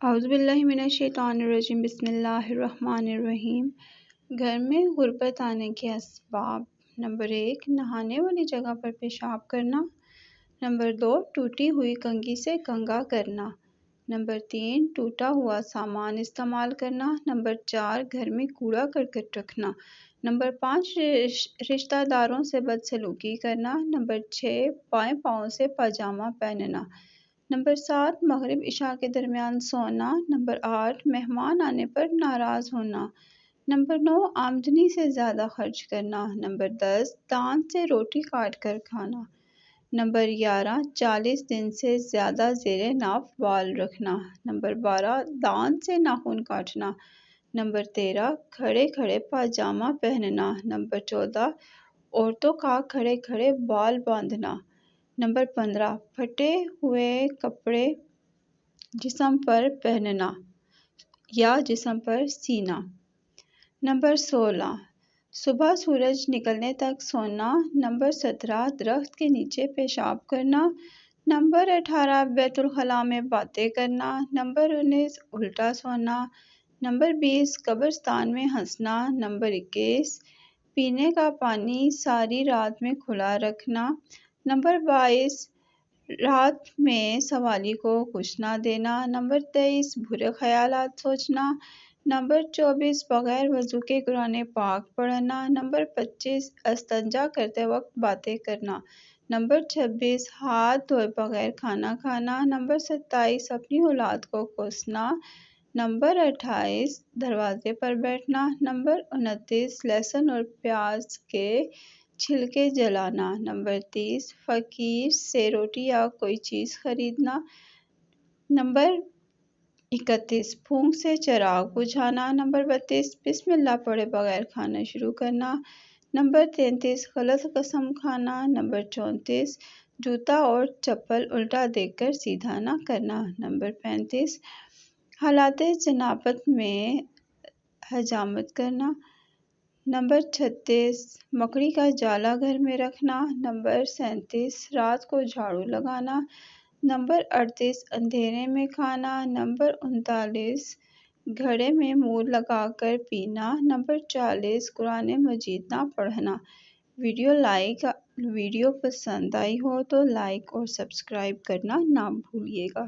اعوذ باللہ من الشیطان الرجیم بسم اللہ الرحمن الرحیم۔ گھر میں غربت آنے کے اسباب۔ نمبر 1، نہانے والی جگہ پر پیشاب کرنا۔ نمبر 2، ٹوٹی ہوئی کنگھی سے کنگھا کرنا۔ نمبر 3، ٹوٹا ہوا سامان استعمال کرنا۔ نمبر 4، گھر میں کوڑا کرکٹ رکھنا۔ نمبر 5، رشتہ داروں سے بدسلوکی کرنا۔ نمبر 6، بائیں پاؤں سے پاجامہ پہننا۔ نمبر 7، مغرب عشاء کے درمیان سونا۔ نمبر 8، مہمان آنے پر ناراض ہونا۔ نمبر 9، آمدنی سے زیادہ خرچ کرنا۔ نمبر 10، دانت سے روٹی کاٹ کر کھانا۔ نمبر 11، 40 دن سے زیادہ زیر ناف بال رکھنا۔ نمبر 12، دانت سے ناخن کاٹنا۔ نمبر 13، کھڑے کھڑے پاجامہ پہننا۔ نمبر 14، عورتوں کا کھڑے کھڑے بال باندھنا۔ نمبر 15، پھٹے ہوئے کپڑے جسم پر پہننا یا جسم پر سینا۔ نمبر 16، صبح سورج نکلنے تک سونا۔ نمبر 17، درخت کے نیچے پیشاب کرنا۔ نمبر 18، بیت الخلاء میں باتیں کرنا۔ نمبر 19، الٹا سونا۔ نمبر 20، قبرستان میں ہنسنا۔ نمبر 21، پینے کا پانی ساری رات میں کھلا رکھنا۔ نمبر 22، رات میں سوالی کو کچھ نہ دینا۔ نمبر 23، برے خیالات سوچنا۔ نمبر 24، بغیر وضو کے قرآن پاک پڑھنا۔ نمبر 25، استنجا کرتے وقت باتیں کرنا۔ نمبر 26، ہاتھ دھوئے بغیر کھانا کھانا۔ نمبر 27، اپنی اولاد کو کوسنا۔ نمبر 28، دروازے پر بیٹھنا۔ نمبر 29، لہسن اور پیاز کے چھلکے جلانا۔ نمبر 30، فقیر سے روٹی یا کوئی چیز خریدنا۔ نمبر 31، پھونک سے چراغ بجھانا۔ نمبر 32، بسم اللہ پڑھے بغیر کھانا شروع کرنا۔ نمبر 33، غلط قسم کھانا۔ نمبر 34، جوتا اور چپل الٹا دیکھ کر سیدھا نہ کرنا۔ نمبر 35، حالات جنابت میں حجامت کرنا۔ نمبر 36، مکڑی کا جالا گھر میں رکھنا۔ نمبر 37، رات کو جھاڑو لگانا۔ نمبر 38، اندھیرے میں کھانا۔ نمبر 39، گھڑے میں منہ لگا کر پینا۔ نمبر 40، قرآن مجید نہ پڑھنا۔ ویڈیو پسند آئی ہو تو لائک اور سبسکرائب کرنا نہ بھولیے گا۔